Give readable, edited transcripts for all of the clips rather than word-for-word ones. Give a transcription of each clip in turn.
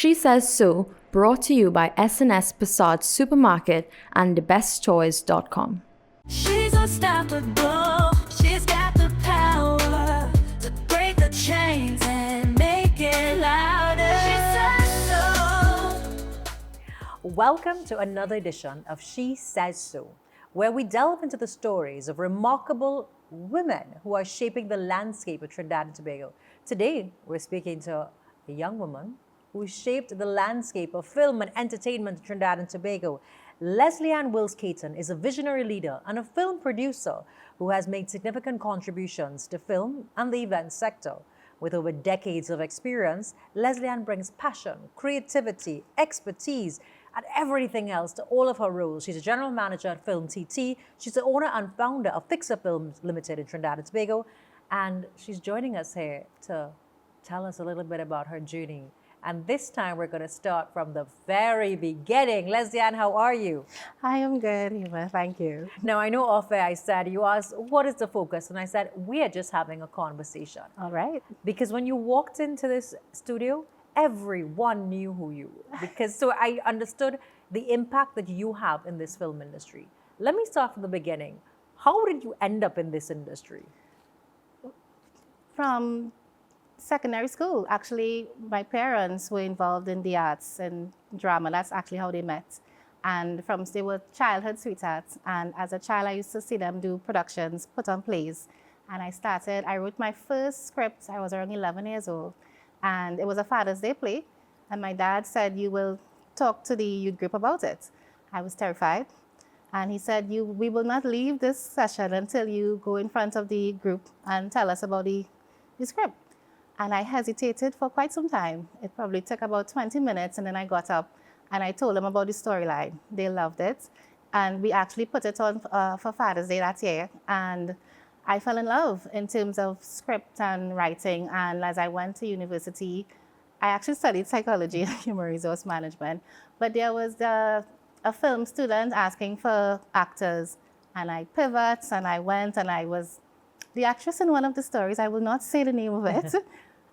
She Says So, brought to you by S&S Passage Supermarket and thebesttoys.com. She's unstoppable. She's got the power to break the chains and make it louder. She says so. Welcome to another edition of She Says So, where we delve into the stories of remarkable women who are shaping the landscape of Trinidad and Tobago. Today, we're speaking to a young woman who shaped the landscape of film and entertainment in Trinidad and Tobago. Leslie Ann Wills-Caton is a visionary leader and a film producer who has made significant contributions to film and the event sector. With over decades of experience, Leslie Ann brings passion, creativity, expertise, and everything else to all of her roles. She's a general manager at Film TT. She's the owner and founder of Fixer Films Limited in Trinidad and Tobago. And she's joining us here to tell us a little bit about her journey. And this time we're going to start from the very beginning. Leslie Ann, how are you? I am good, Eva. Thank you. Now, I know off air I said, you asked, what is the focus? And I said, we are just having a conversation. All right. Because when you walked into this studio, everyone knew who you were. Because so I understood the impact that you have in this film industry. Let me start from the beginning. How did you end up in this industry? From secondary school, actually, my parents were involved in the arts and drama. That's actually how they met. And they were childhood sweethearts. And as a child, I used to see them do productions, put on plays. And I wrote my first script. I was around 11 years old. And it was a Father's Day play. And my dad said, you will talk to the youth group about it. I was terrified. And he said, we will not leave this session until you go in front of the group and tell us about the script. And I hesitated for quite some time. It probably took about 20 minutes, and then I got up and I told them about the storyline. They loved it. And we actually put it on for Father's Day that year. And I fell in love in terms of script and writing. And as I went to university, I actually studied psychology and human resource management. But there was a film student asking for actors. And I pivoted, and I went, and I was the actress in one of the stories. I will not say the name of it.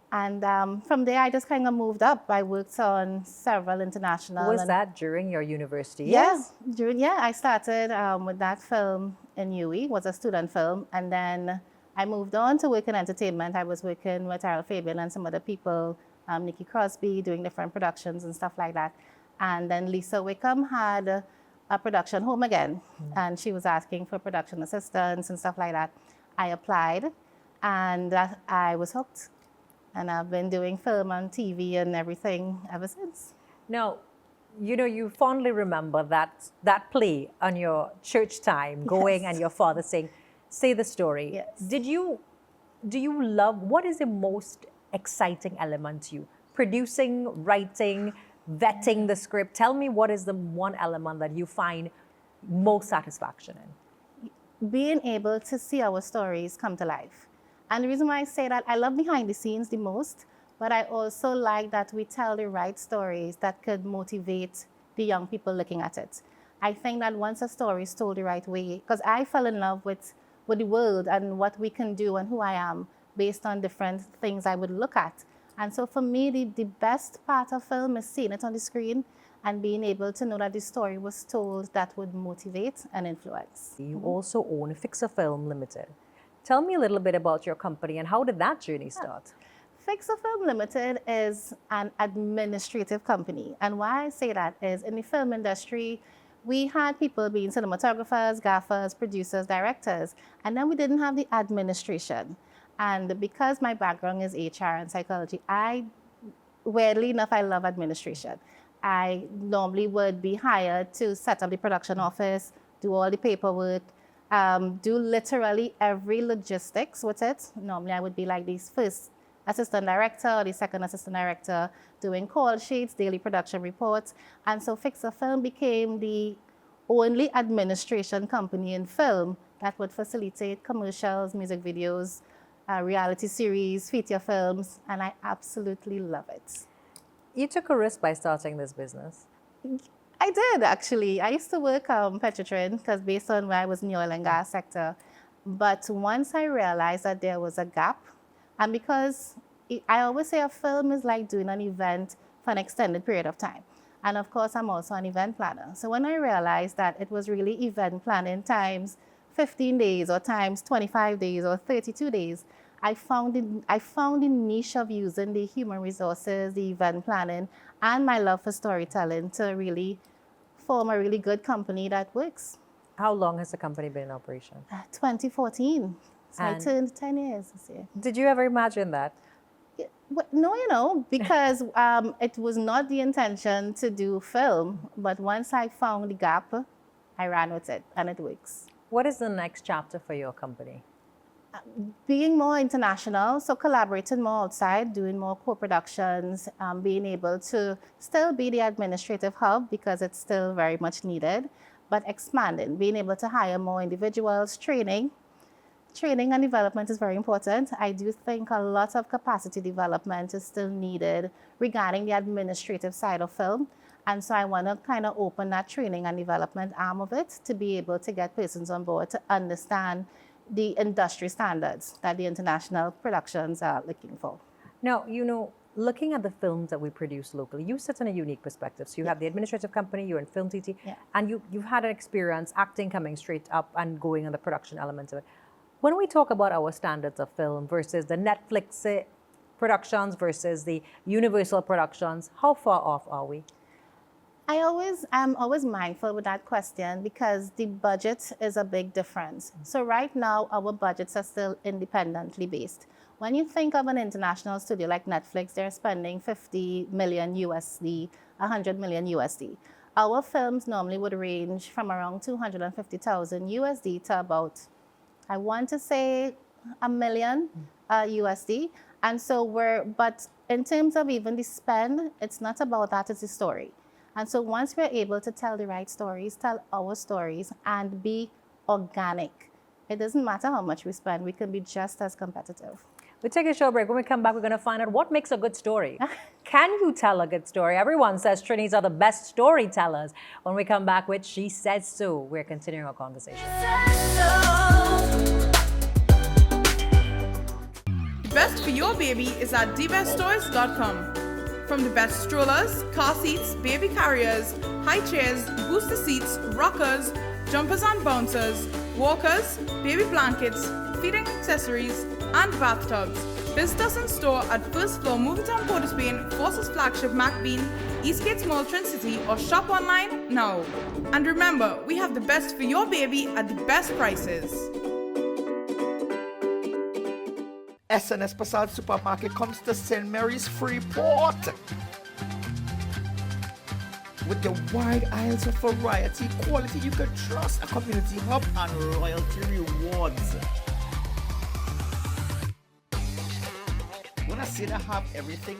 And from there, I just kind of moved up. I worked on several international. Was that during your university? Yes. I started with that film in UE. It was a student film. And then I moved on to work in entertainment. I was working with Errol Fabian and some other people, Nikki Crosby, doing different productions and stuff like that. And then Lisa Wickham had a production, Home Again. And she was asking for production assistants and stuff like that. I applied, and I was hooked. And I've been doing film and TV and everything ever since. Now, you fondly remember that play on your church time, going and your father saying, say the story. Yes. Do you love, what is the most exciting element to you? Producing, writing, vetting the script. Tell me what is the one element that you find most satisfaction in? Being able to see our stories come to life. And the reason why I say that, I love behind the scenes the most, but I also like that we tell the right stories that could motivate the young people looking at it. I think that once a story is told the right way, because I fell in love with the world and what we can do and who I am based on different things I would look at. And so for me, the best part of film is seeing it on the screen and being able to know that the story was told that would motivate and influence. You also own Fixer Film Limited. Tell me a little bit about your company and how did that journey start? Fixer Film Limited is an administrative company. And why I say that is in the film industry, we had people being cinematographers, gaffers, producers, directors, and then we didn't have the administration. And because my background is HR and psychology, weirdly enough, I love administration. I normally would be hired to set up the production office, do all the paperwork, do literally every logistics with it. Normally, I would be like the first assistant director or the second assistant director doing call sheets, daily production reports. And so Fixer Film became the only administration company in film that would facilitate commercials, music videos, reality series, feature films, and I absolutely love it. You took a risk by starting this business. I did, actually. I used to work Petrotrin because based on where I was in the oil and gas sector. But once I realized that there was a gap, and because I always say a film is like doing an event for an extended period of time. And of course, I'm also an event planner. So when I realized that it was really event planning times 15 days or times 25 days or 32 days, I found the niche of using the human resources, the event planning, and my love for storytelling to really form a really good company that works. How long has the company been in operation? 2014. So I And- turned 10 years this year. Did you ever imagine that? No, because it was not the intention to do film, but once I found the gap, I ran with it, and it works. What is the next chapter for your company? Being more international, so collaborating more outside, doing more co-productions, being able to still be the administrative hub because it's still very much needed, but expanding, being able to hire more individuals, training and development is very important. I do think a lot of capacity development is still needed regarding the administrative side of film. And so I want to kind of open that training and development arm of it to be able to get persons on board to understand the industry standards that the international productions are looking for. Now, looking at the films that we produce locally, you sit in a unique perspective. So you have the administrative company, you're in Film TT, and you've had an experience acting coming straight up and going on the production element of it. When we talk about our standards of film versus the Netflix productions versus the Universal productions, how far off are we? I'm always mindful with that question because the budget is a big difference. So right now, our budgets are still independently based. When you think of an international studio like Netflix, they're spending 50 million USD, 100 million USD. Our films normally would range from around 250,000 USD to about, I want to say, $1 million USD. And so but in terms of even the spend, it's not about that, it's the story. And so once we're able to tell the right stories, tell our stories, and be organic, it doesn't matter how much we spend, we can be just as competitive. We take a short break. When we come back, we're going to find out what makes a good story. Can you tell a good story? Everyone says Trinis are the best storytellers. When we come back with She Said So, we're continuing our conversation. The best for your baby is at thebesttoys.com. From the best strollers, car seats, baby carriers, high chairs, booster seats, rockers, jumpers and bouncers, walkers, baby blankets, feeding accessories, and bathtubs. Visit us in store at first floor Movingtown Port of Spain, Forces flagship MacBean, Eastgate's Mall City, or shop online now. And remember, we have the best for your baby at the best prices. SNS Passage Supermarket comes to St. Mary's Freeport. With the wide aisles of variety, quality you can trust, a community hub, and loyalty rewards. When I say they have everything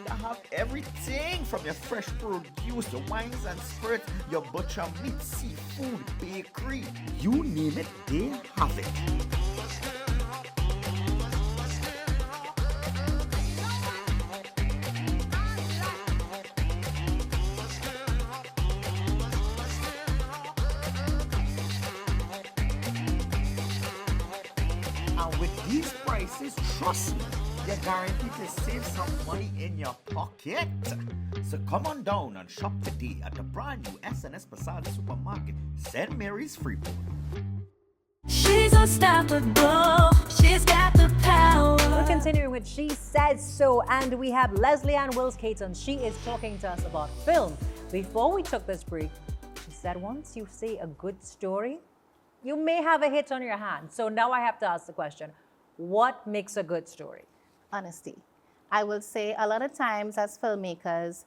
from your fresh produce, your wines and spirits, your butcher meat, seafood, bakery, you name it, they have it. And with these prices, trust me, you're guaranteed to save some money in your pocket. So come on down and shop today at the brand new SNS Passage Supermarket, St. Mary's Freeport. She's unstoppable. She's got the power. We're continuing with She Said So, and we have Leslie Ann Wills-Caton. She is talking to us about film. Before we took this break, she said once you say a good story, you may have a hit on your hands. So now I have to ask the question, what makes a good story? Honesty. I will say a lot of times as filmmakers,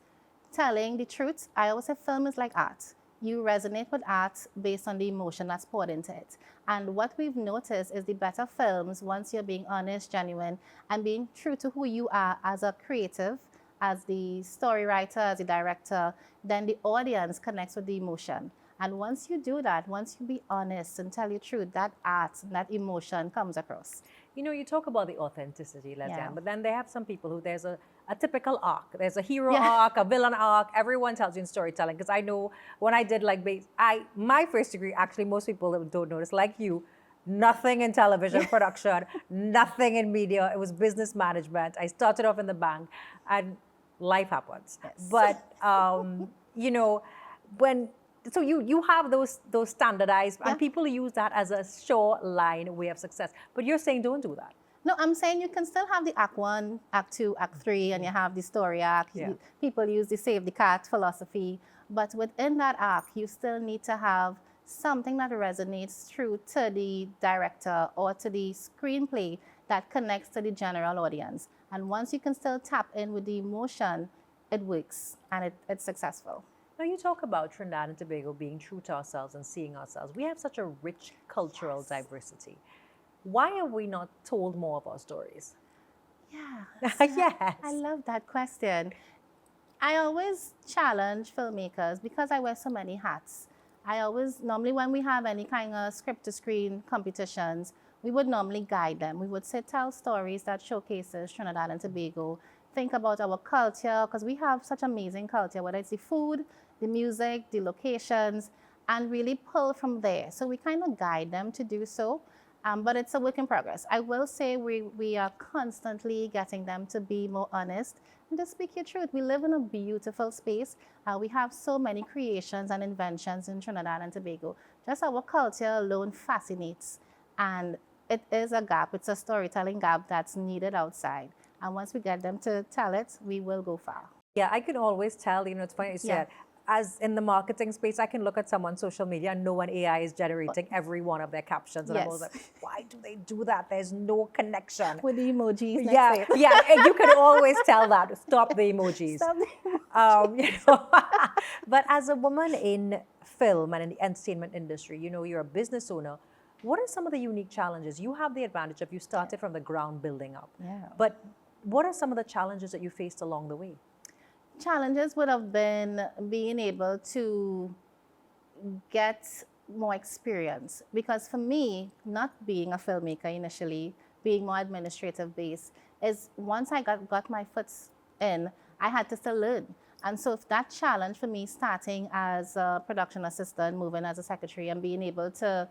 telling the truth, I always say film is like art. You resonate with art based on the emotion that's poured into it. And what we've noticed is the better films, once you're being honest, genuine, and being true to who you are as a creative, as the story writer, as the director, then the audience connects with the emotion. And once you do that, once you be honest and tell your truth, that art, that emotion comes across. You know, you talk about the authenticity, Leslie Ann, Yeah. but then they have some people who there's a typical arc. There's a hero arc, a villain arc. Everyone tells you in storytelling. Because I know when I did my first degree, actually most people don't notice, like you, nothing in television production, nothing in media. It was business management. I started off in the bank. And life happens. Yes. But you know, so you have those standardized, and people use that as a sure line way of success. But you're saying don't do that. No, I'm saying you can still have the act 1, act 2, act 3, and you have the story act. Yeah. People use the save the cat philosophy. But within that act, you still need to have something that resonates through to the director or to the screenplay that connects to the general audience. And once you can still tap in with the emotion, it works and it's successful. Now, you talk about Trinidad and Tobago being true to ourselves and seeing ourselves. We have such a rich cultural diversity. Why are we not told more of our stories? Yeah. Yes. I love that question. I always challenge filmmakers because I wear so many hats. Normally when we have any kind of script to screen competitions, we would normally guide them. We would say, tell stories that showcases Trinidad and Tobago. Think about our culture, because we have such amazing culture, whether it's the food, the music, the locations, and really pull from there. So we kind of guide them to do so. But it's a work in progress. I will say we are constantly getting them to be more honest and to speak your truth. We live in a beautiful space. We have so many creations and inventions in Trinidad and Tobago. Just our culture alone fascinates. And it is a gap. It's a storytelling gap that's needed outside. And once we get them to tell it, we will go far. Yeah, I can always tell, it's funny you said, as in the marketing space, I can look at someone's social media and know when AI is generating every one of their captions. And I'm always like, why do they do that? There's no connection. With the emojis. Yeah, yeah, and you can always tell that. Stop the emojis. Stop the emojis. But as a woman in film and in the entertainment industry, you're a business owner. What are some of the unique challenges? You have the advantage of you started from the ground building up. Yeah. But what are some of the challenges that you faced along the way? Challenges would have been being able to get more experience, because for me, not being a filmmaker initially, being more administrative based, is once I got my foot in, I had to still learn. And so that challenge for me, starting as a production assistant, moving as a secretary, and being able to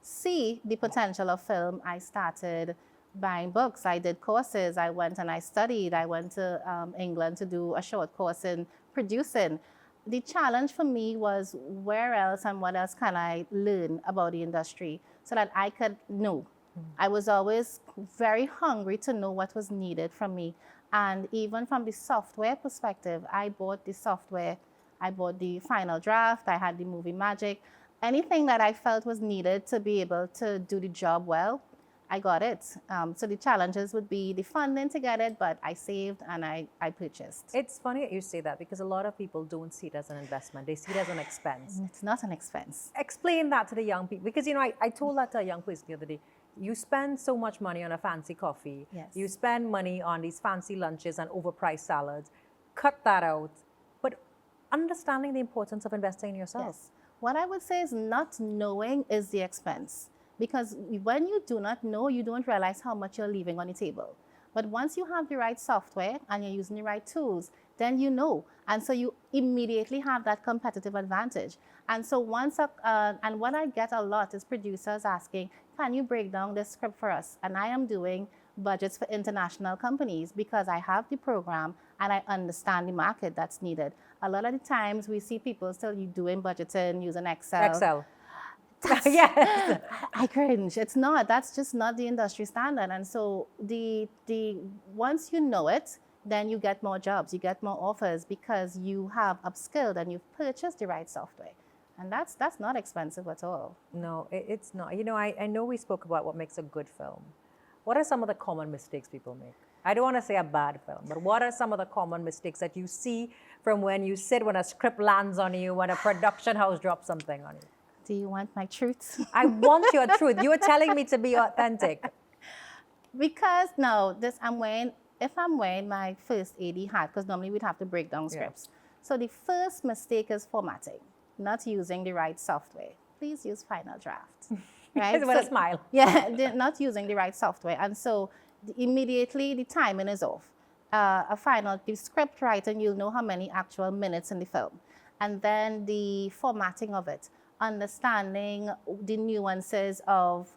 see the potential of film, I started buying books. I did courses. I went and I studied. I went to England to do a short course in producing. The challenge for me was where else and what else can I learn about the industry so that I could know. I was always very hungry to know what was needed from me. And even from the software perspective, I bought the software. I bought the final draft. I had the movie magic. Anything that I felt was needed to be able to do the job well, I got it. So the challenges would be the funding to get it, but I saved and I purchased. It's funny that you say that, because a lot of people don't see it as an investment. They see it as an expense. It's not an expense. Explain that to the young people, because I told that to a young person the other day. You spend so much money on a fancy coffee. Yes. You spend money on these fancy lunches and overpriced salads. Cut that out. But understanding the importance of investing in yourself. Yes. What I would say is not knowing is the expense. Because when you do not know, you don't realize how much you're leaving on the table. But once you have the right software and you're using the right tools, then you know. And so you immediately have that competitive advantage. And so and what I get a lot is producers asking, can you break down this script for us? And I am doing budgets for international companies because I have the program and I understand the market that's needed. A lot of the times we see people still doing budgeting using Excel. Yes. I cringe. It's not. That's just not the industry standard. And so once you know it, then you get more jobs, you get more offers because you have upskilled and you've purchased the right software. And that's not expensive at all. No, it's not. I know we spoke about what makes a good film. What are some of the common mistakes people make? I don't want to say a bad film, but what are some of the common mistakes that you see from when a script lands on you, when a production house drops something on you? Do you want my truth? I want your truth. You are telling me to be authentic. Because now, if I'm wearing my first AD hat, because normally we'd have to break down scripts. So the first mistake is formatting, not using the right software. Please use Final Draft. Right? With a smile. Yeah, not using the right software. And so immediately the timing is off. The script writing, you'll know how many actual minutes in the film. And then the formatting of it, understanding the nuances of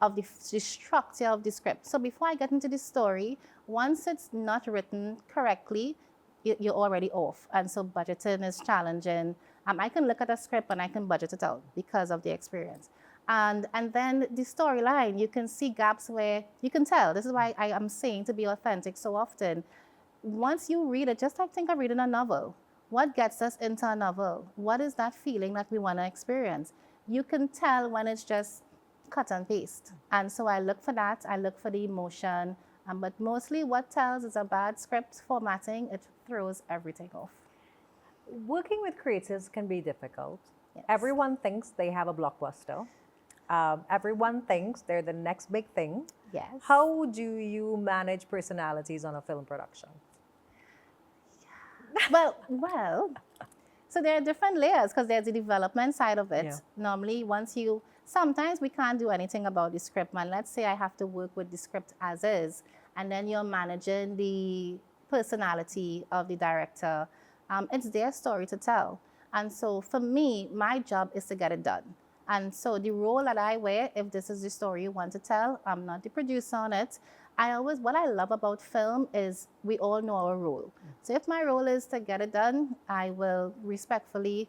the structure of the script. So before I get into the story, once it's not written correctly, you're already off. And so budgeting is challenging. I can look at a script and I can budget it out because of the experience. And then the storyline, you can see gaps where you can tell. This is why I am saying to be authentic so often. Once you read it, just like think of reading a novel. What gets us into a novel? What is that feeling that we want to experience? You can tell when it's just cut and paste. And so I look for that. I look for the emotion. But mostly what tells is a bad script formatting. It throws everything off. Working with creatives can be difficult. Yes. Everyone thinks they have a blockbuster. Everyone thinks they're the next big thing. Yes. How do you manage personalities on a film production? Well, so there are different layers because there's the development side of it. Yeah. Normally, sometimes we can't do anything about the script, man. Let's say I have to work with the script as is, and then you're managing the personality of the director. It's their story to tell. And so for me, my job is to get it done. And so the role that I wear, if this is the story you want to tell, I'm not the producer on it. What I love about film is we all know our role. So if my role is to get it done, I will respectfully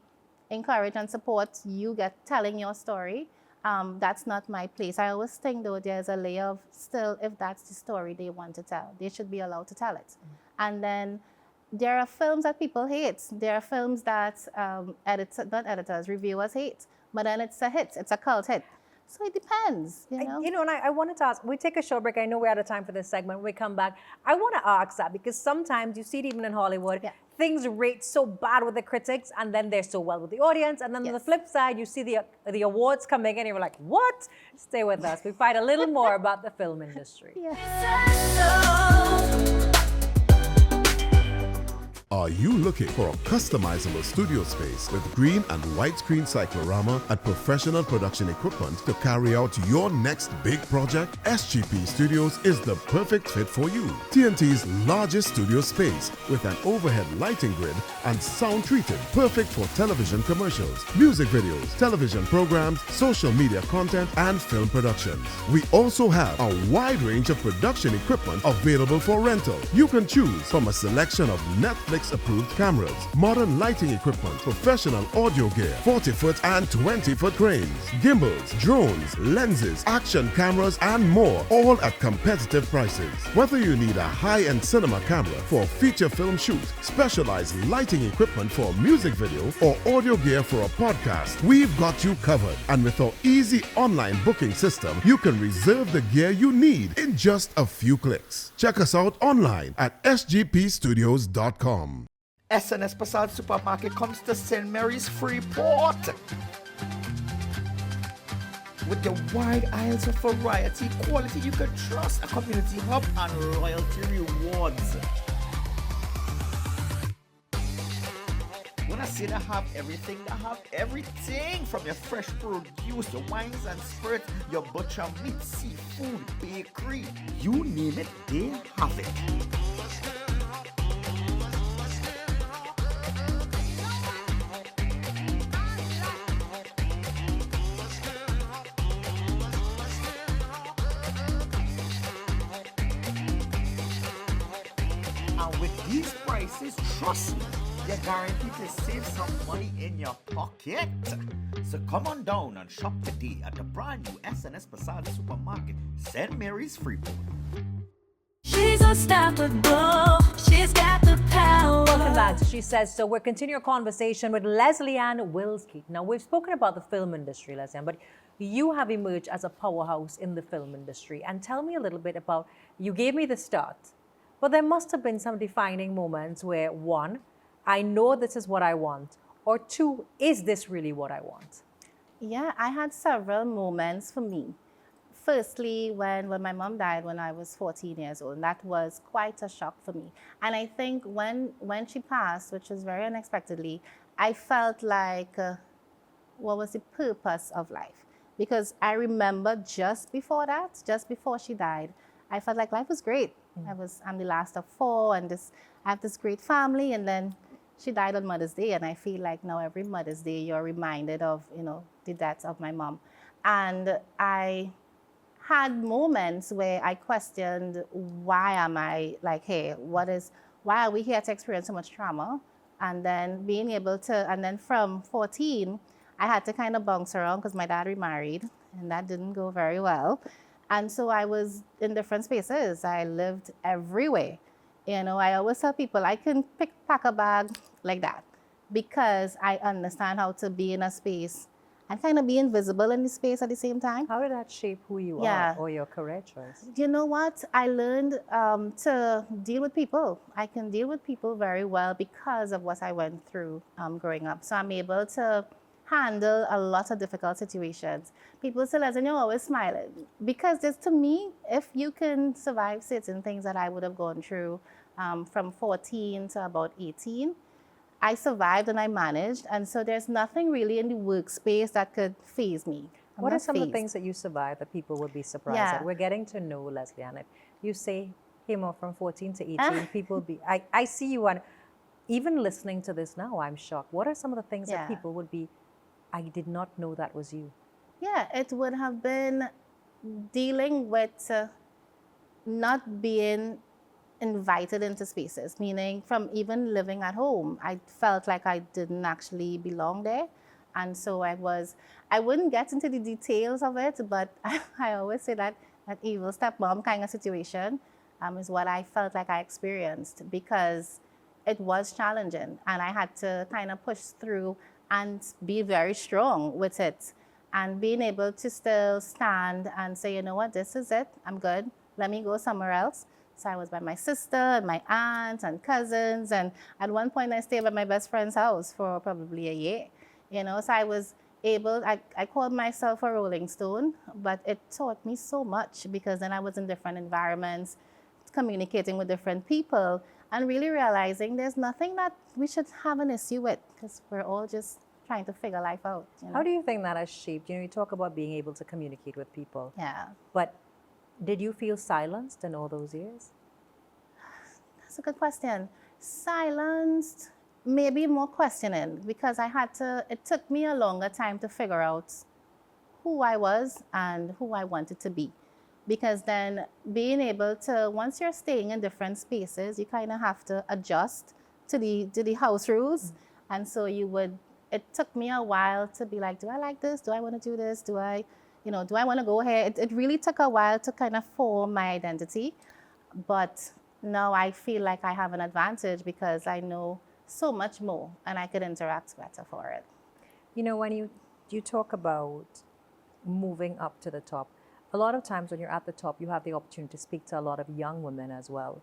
encourage and support you telling your story. That's not my place. I always think though there's a layer of still, if that's the story they want to tell, they should be allowed to tell it. And then there are films that people hate. There are films that reviewers hate. But then it's a hit. It's a cult hit. So it depends, you know? And I wanted to ask, we take a short break. I know we're out of time for this segment. When we come back, I want to ask that because sometimes you see it even in Hollywood, things rate so bad with the critics and then they're so well with the audience. And then on the flip side, you see the awards coming in and you're like, what? Stay with us. We find a little more about the film industry. Are you looking for a customizable studio space with green and white screen cyclorama and professional production equipment to carry out your next big project? SGP Studios is the perfect fit for you. TNT's largest studio space with an overhead lighting grid and sound treated, perfect for television commercials, music videos, television programs, social media content, and film productions. We also have a wide range of production equipment available for rental. You can choose from a selection of Netflix approved cameras, modern lighting equipment, professional audio gear, 40-foot and 20-foot cranes, gimbals, drones, lenses, action cameras, and more, all at competitive prices. Whether you need a high-end cinema camera for a feature film shoot, specialized lighting equipment for a music video, or audio gear for a podcast, we've got you covered. And with our easy online booking system, you can reserve the gear you need in just a few clicks. Check us out online at sgpstudios.com. SNS Passage Supermarket comes to St. Mary's Freeport with the wide aisles of variety, quality you can trust, a community hub, and loyalty rewards. When I say they have everything from your fresh produce, your wines and spirits, your butcher meat, seafood, bakery, you name it, they have it. These prices, trust me, you're guaranteed to save some money in your pocket. So come on down and shop today at the brand new SNS Passage Supermarket, St. Mary's Freeport. She's unstoppable. She's got the power. Welcome back to She Says So. We're continuing our conversation with Leslie Ann Wilski. Now, we've spoken about the film industry, Leslie Ann, but you have emerged as a powerhouse in the film industry. And tell me a little bit about, you gave me the start, but there must have been some defining moments where, one, I know this is what I want, or two, is this really what I want? Yeah, I had several moments for me. Firstly, when my mom died when I was 14 years old, that was quite a shock for me. And I think when she passed, which was very unexpectedly, I felt like, what was the purpose of life? Because I remember just before she died, I felt like life was great. I'm the last of four, and I have this great family, and then she died on Mother's Day, and I feel like now every Mother's Day you're reminded of, the death of my mom. And I had moments where I questioned, why am I like, hey, what is why are we here to experience so much trauma? And then being able to, and then from 14, I had to kind of bounce around because my dad remarried and that didn't go very well. And so I was in different spaces. I lived everywhere. You know, I always tell people I can pack a bag like that because I understand how to be in a space and kind of be invisible in the space at the same time. How did that shape who you Yeah. are or your career choice? You know what? I learned to deal with people. I can deal with people very well because of what I went through growing up. So I'm able to handle a lot of difficult situations. People say, "Listen, you're always smiling." Because just to me, if you can survive certain things that I would have gone through from 14 to about 18, I survived and I managed. And so there's nothing really in the workspace that could faze me. I'm What are not some of the fazed. things that you survived that people would be surprised Yeah. at? We're getting to know Leslie Ann. If you say, hey, Mo, from 14 to 18, people be, I see you, and even listening to this now, I'm shocked. What are some of the things that Yeah. people would be, I did not know that was you? Yeah, it would have been dealing with not being invited into spaces, meaning from even living at home, I felt like I didn't actually belong there. And so I wouldn't get into the details of it, but I always say that evil stepmom kind of situation is what I felt like I experienced because it was challenging and I had to kind of push through and be very strong with it and being able to still stand and say, you know what, this is it, I'm good, let me go somewhere else. So I was by my sister and my aunt and cousins, and at one point I stayed at my best friend's house for probably a year. You know, so I was able, I called myself a Rolling Stone, but it taught me so much because then I was in different environments, communicating with different people, and really realizing there's nothing that we should have an issue with because we're all just trying to figure life out. You know? How do you think that has shaped, you talk about being able to communicate with people, Yeah, but did you feel silenced in all those years? that's a good question. Silenced, maybe more questioning because it took me a longer time to figure out who I was and who I wanted to be. Because then being able to, once you're staying in different spaces, you kind of have to adjust to the house rules. And so it took me a while to be like, do I like this? Do I want to do this? Do I want to go here? It really took a while to kind of form my identity. But now I feel like I have an advantage because I know so much more and I could interact better for it. When you talk about moving up to the top, a lot of times when you're at the top, you have the opportunity to speak to a lot of young women as well.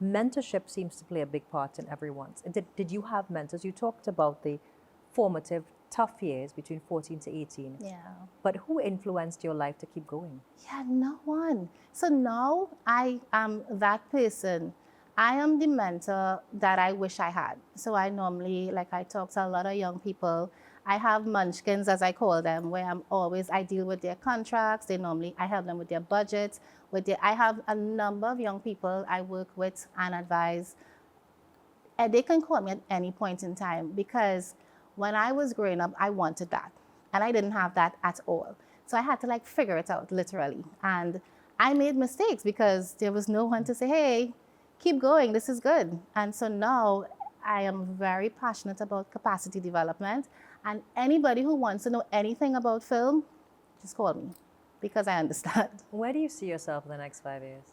Mentorship seems to play a big part in everyone's. Did you have mentors? You talked about the formative, tough years between 14 to 18. Yeah. But who influenced your life to keep going? Yeah, no one. So now I am that person. I am the mentor that I wish I had. So I normally, like I talk to a lot of young people. I have munchkins, as I call them, where I deal with their contracts. I help them with their budgets. I have a number of young people I work with and advise. And they can call me at any point in time because when I was growing up, I wanted that. And I didn't have that at all. So I had to figure it out, literally. And I made mistakes because there was no one to say, hey, keep going, this is good. And so now I am very passionate about capacity development. And anybody who wants to know anything about film, just call me because I understand. Where do you see yourself in the next 5 years?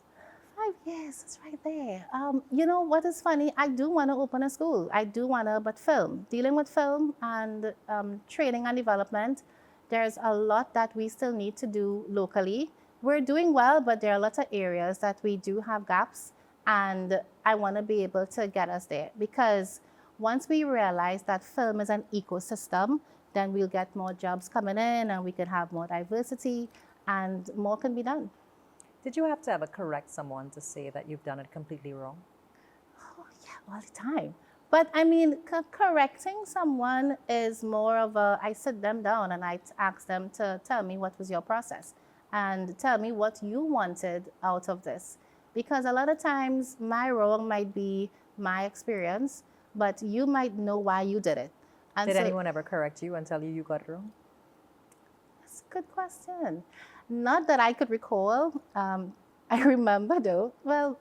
5 years, it's right there. You know what is funny? I do want to open a school. But film, dealing with film and training and development, there's a lot that we still need to do locally. We're doing well, but there are lots of areas that we do have gaps. And I want to be able to get us there because once we realize that film is an ecosystem, then we'll get more jobs coming in and we can have more diversity and more can be done. Did you have to ever correct someone to say that you've done it completely wrong? Oh, yeah, all the time. But I mean, correcting someone is more of I sit them down and I ask them to tell me what was your process and tell me what you wanted out of this. Because a lot of times my wrong might be my experience, but you might know why you did it. And Did so, anyone ever correct you and tell you got it wrong? That's a good question. Not that I could recall. I remember though, well,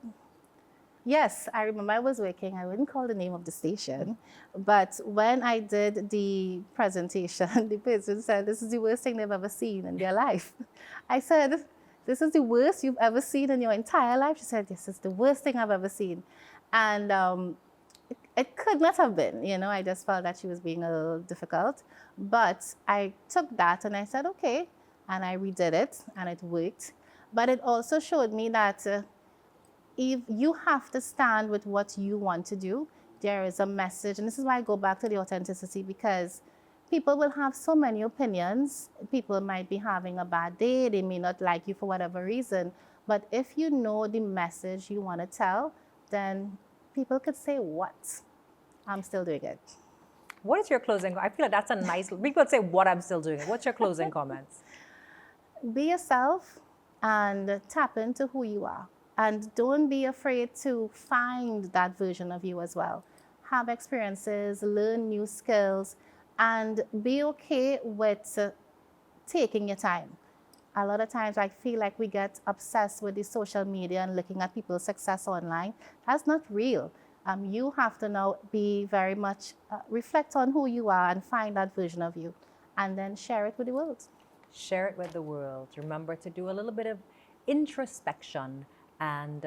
Yes, I remember I was working, I wouldn't call the name of the station, but when I did the presentation, the person said, this is the worst thing they've ever seen in their life. I said, this is the worst you've ever seen in your entire life? She said, this is the worst thing I've ever seen. And it could not have been, you know, I just felt that she was being a little difficult. But I took that and I said, okay, and I redid it and it worked. But it also showed me that if you have to stand with what you want to do, there is a message. And this is why I go back to the authenticity, because people will have so many opinions. People might be having a bad day. They may not like you for whatever reason. But if you know the message you want to tell, then people could say, what? I'm still doing it. What is your closing? I feel like that's a nice, we could say what I'm still doing. What's your closing comments? Be yourself and tap into who you are. And don't be afraid to find that version of you as well. Have experiences, learn new skills, and be okay with taking your time. A lot of times I feel like we get obsessed with the social media and looking at people's success online. That's not real. You have to now be very much, reflect on who you are and find that version of you, and then share it with the world. Share it with the world. Remember to do a little bit of introspection, and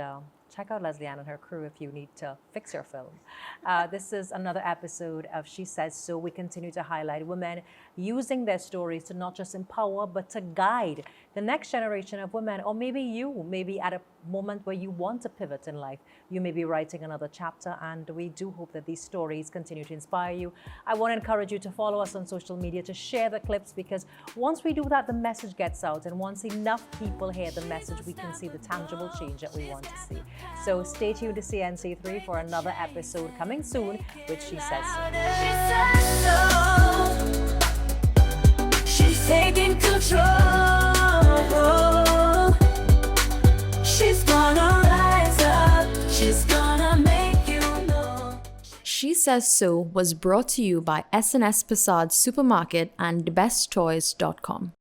check out Leslie Ann and her crew if you need to fix your film. This is another episode of She Says So. We continue to highlight women using their stories to not just empower, but to guide the next generation of women. Or maybe you, maybe at a moment where you want to pivot in life, you may be writing another chapter, and we do hope that these stories continue to inspire you. I want to encourage you to follow us on social media, to share the clips, because once we do that, the message gets out, and once enough people hear the message, we can see the tangible change that we want to see. So stay tuned to CNC3 for another episode coming soon with She Says So. She's taking control. She's gonna rise up. She's gonna make you know. She Says So was brought to you by SNS Passad Supermarket and thebesttoys.com.